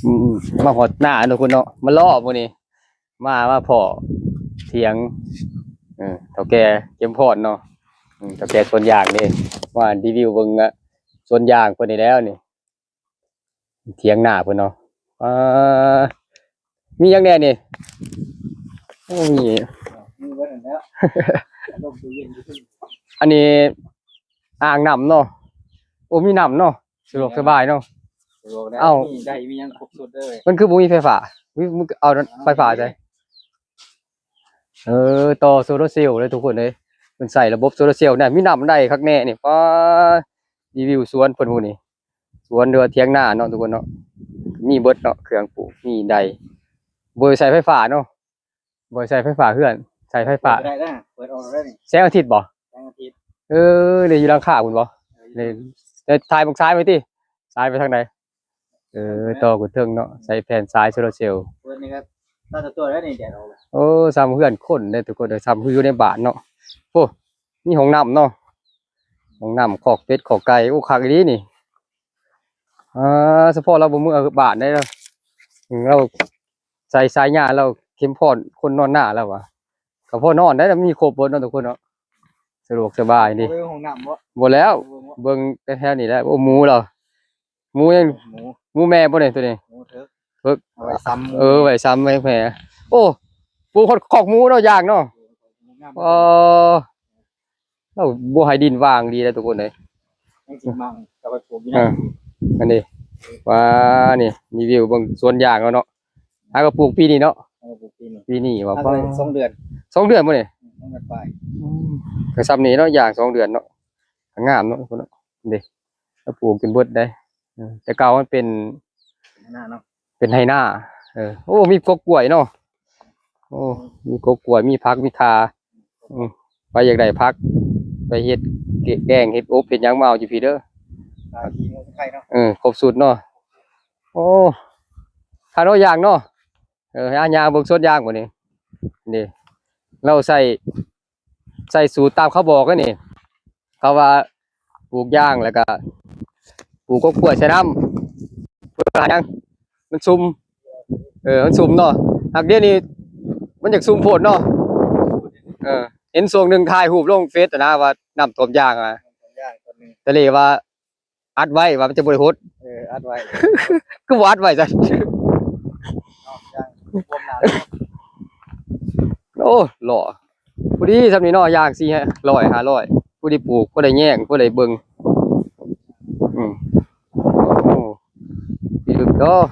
อืมมาหดหน้าทุกคนเนาะมาล่อพวกนี้มาพอเถียงเท่าแก่เก็มพอดเนาะเท่าแก่ส่วนยางนี่ว่ารีวิวเบิ่งอะส่วนยางคนนี้แล้วนี่เถียงหน้าเพิ่นเนาะอ่ามีหยังแน่นี่โอ้มีไว้แล้วลมเย็นอันนี้อ่างน้ำเนาะโอ้มีน้ำเนาะสะดวกสบายเนาะเอ้าได้มียังครบสุดเลยมันคือบ่มีไฟฟ้ามึงเอาไฟฟ้าใช่ต่อโซลาร์เซลล์เลยทุกคนเลยมันใส่ระบบโซลาร์เซลล์เนี่ยมีน้ำได้คักแน่นี่ป้ารีวิวสวนเพิ่นพวกนี้สวนเรือเถียงนาเนาะทุกคนเนาะมีเบิดเนาะเครื่องปลูกมีได้บ่ใช้ไฟฟ้าเนาะบ่ใช้ไฟฟ้าเฮือนใช้ไฟฟ้าได้นะเปิดออกได้นี่แสงอาทิตย์บ่แสงอาทิตย์เลยอยู่หลังคาพุ่นบ่เลยจะถ่ายฝั่งซ้ายไปติซ้ายไปทางใดต่อกูเทิงเนาะใช้แผ่นซ้ายโซลาร์เซลล์เปิดนี่ครับน่าจะตัวได้นี่แดดออกซ้ำเฮือนคนเด้ทุกคนเด้อซ้ำคืออยู่ในบ้านเนาะโอ้มีห้องน้ำเนาะห้องน้ำคอกเป็ดคอกไก่โอ้คักอีหลีนี่เฉพาะเราบ่มือบ้านได้แล้วเราใส่สายหญ้าเราเข้มพรคนนอนหน้าแล้ววะก็พอนอนได้แล้วมีครบเบิดเนาะทุกคนเนาะสะดวกสบายนี่ห้องน้ำบ่แล้วเบิ่งแถวนี้แหละโอ้หมูเราหมูยังหมูแม่บ่ได้ตัวนี้หมูเถอะไว้ซ้ำไว้ซ้ำไว้แผลโอ้ปูคอกหมูเนาะยากเนาะเราบ่ให้ดินว่างดีแล้วทุกคนเลยอันนี้ว่านี่รีวิวบางส่วนยางแล้วเนาะก็ปลูกปีนี้เนาะปีนี้ว่า2 เดือน2 เดือนบ่นี่2 เดือนไปก็ซ้ำนี้เนาะยาง2 เดือนเนาะงามเนาะทุกคนเนาะเด้แล้วปลูกจนเบิดได้แต่เก่ามันเป็นหน้าเนาะเป็นไหหน้าโอ้มีกกกล้วยเนาะโอ้มีกกกล้วยมีผักมีคาไปอยากได้ผักไปเฮ็ดแกงเฮ็ดอบเฮ็ดหยังมาเอาอยู่พี่เด้อครบสูตรเนาะโอ้ถ้าเรายางเนาะยางเบิ่งสวนยางบ่นี่นี่เราใส่สูตรตามเขาบอกกันนี่เขาว่าปลูกยางแล้วก็ปลูกกกล้วยใส่น้ำเพื่อหยังมันซุ่มมันซุ่มเนาะหากเดี๋ยวนี้มันอยากซุ่มโพดเนาะเห็นช่วงนึงถ่ายรูปลงเฟซนะว่าน้ำท่วมยางแต่เลยว่าอัดไว้ว่ามันจะบ่ได้โพดอัดไว้คือบ่อัดไว้จ้ะโอ้หล่อผู้ดีซำนี้เนาะยาง400 500ผู้ดีปลูกผู้ใดแย่งผู้ใดเบิ่งโอ้ดีลึกเนาะ